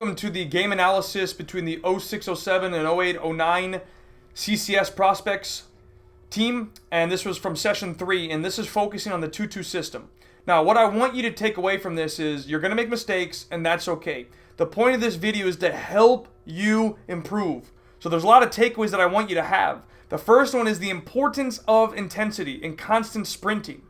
Welcome to the game analysis between the 06-07 and 08-09 CCS prospects team, and this was from session 3, and this is focusing on the 2-2 system. Now, what I want you to take away from this is you're going to make mistakes, and that's okay. The point of this video is to help you improve. So there's a lot of takeaways that I want you to have. The first one is the importance of intensity and constant sprinting.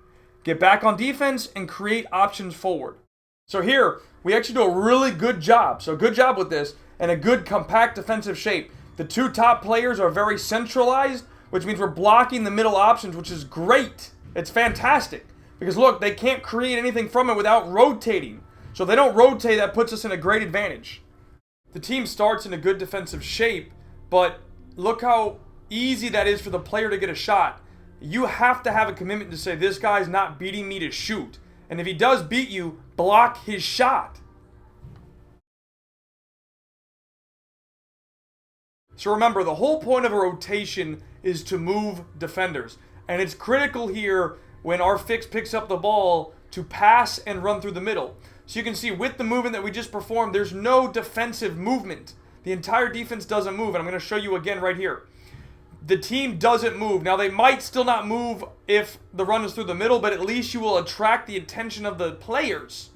Get back on defense and create options forward. So here, we actually do a really good job. So good job with this and a good compact defensive shape. The two top players are very centralized, which means we're blocking the middle options, which is great. It's fantastic. Because look, they can't create anything from it without rotating. So if they don't rotate, that puts us in a great advantage. The team starts in a good defensive shape, but look how easy that is for the player to get a shot. You have to have a commitment to say, this guy's not beating me to shoot. And if he does beat you, block his shot. So remember, the whole point of a rotation is to move defenders. And it's critical here when our fix picks up the ball to pass and run through the middle. So you can see with the movement that we just performed, there's no defensive movement. The entire defense doesn't move, and I'm going to show you again right here. The team doesn't move. Now, they might still not move if the run is through the middle, but at least you will attract the attention of the players.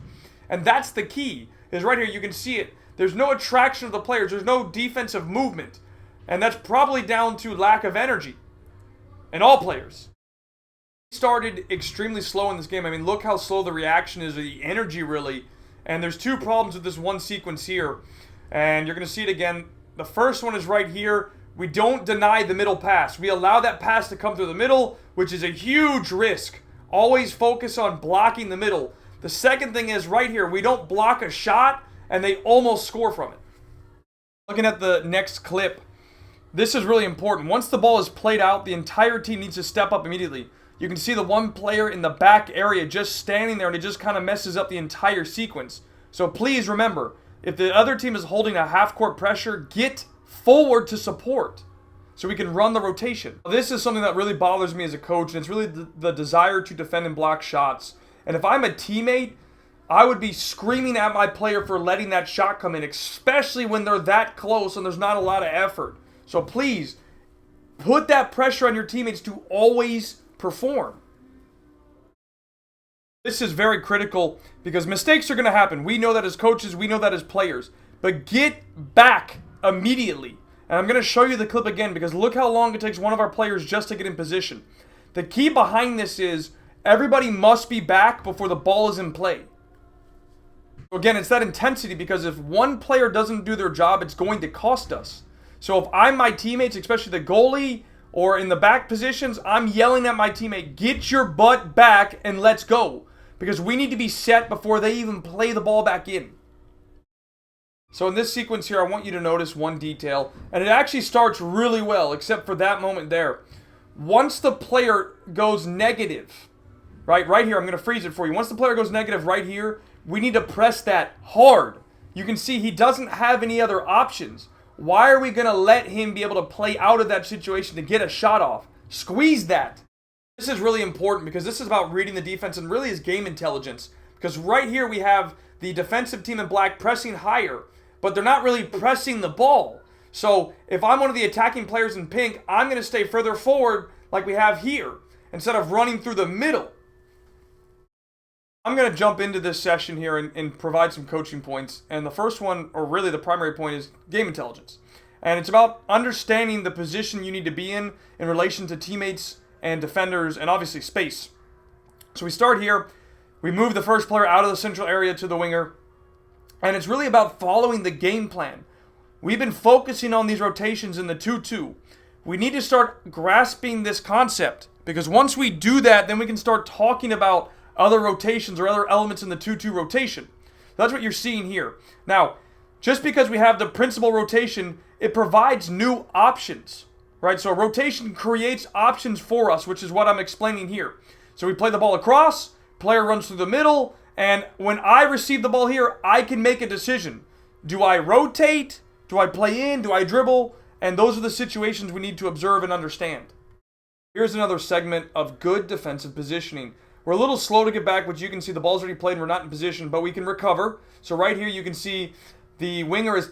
And that's the key, is right here, you can see it. There's no attraction of the players. There's no defensive movement. And that's probably down to lack of energy in all players. We started extremely slow in this game. I mean, look how slow the reaction is, or the energy really. And there's two problems with this one sequence here. And you're going to see it again. The first one is right here. We don't deny the middle pass. We allow that pass to come through the middle, which is a huge risk. Always focus on blocking the middle. The second thing is right here, we don't block a shot, and they almost score from it. Looking at the next clip, this is really important. Once the ball is played out, the entire team needs to step up immediately. You can see the one player in the back area just standing there, and it just kind of messes up the entire sequence. So please remember, if the other team is holding a half-court pressure, get forward to support so we can run the rotation. This is something that really bothers me as a coach, and it's really the desire to defend and block shots. And if I'm a teammate, I would be screaming at my player for letting that shot come in, especially when they're that close and there's not a lot of effort. So please, put that pressure on your teammates to always perform. This is very critical because mistakes are going to happen. We know that as coaches, we know that as players. But get back immediately. And I'm going to show you the clip again because look how long it takes one of our players just to get in position. The key behind this is everybody must be back before the ball is in play. Again, it's that intensity because if one player doesn't do their job, it's going to cost us. So if I'm my teammates, especially the goalie or in the back positions, I'm yelling at my teammate, get your butt back and let's go. Because we need to be set before they even play the ball back in. So in this sequence here, I want you to notice one detail, and it actually starts really well, except for that moment there. Once the player goes negative, right here, I'm going to freeze it for you. Once the player goes negative right here, we need to press that hard. You can see he doesn't have any other options. Why are we going to let him be able to play out of that situation to get a shot off? Squeeze that. This is really important because this is about reading the defense and really is game intelligence. Because right here we have the defensive team in black pressing higher, but they're not really pressing the ball. So if I'm one of the attacking players in pink, I'm going to stay further forward like we have here instead of running through the middle. I'm going to jump into this session here and provide some coaching points. And the first one, or really the primary point, is game intelligence. And it's about understanding the position you need to be in relation to teammates and defenders and obviously space. So we start here. We move the first player out of the central area to the winger. And it's really about following the game plan. We've been focusing on these rotations in the 2-2. We need to start grasping this concept because once we do that, then we can start talking about other rotations or other elements in the 2-2 rotation. That's what you're seeing here. Now, just because we have the principal rotation, it provides new options, right? So a rotation creates options for us, which is what I'm explaining here. So we play the ball across, player runs through the middle, and when I receive the ball here, I can make a decision. Do I rotate? Do I play in? Do I dribble? And those are the situations we need to observe and understand. Here's another segment of good defensive positioning. We're a little slow to get back, which you can see the ball's already played and we're not in position, but we can recover. So right here you can see The winger is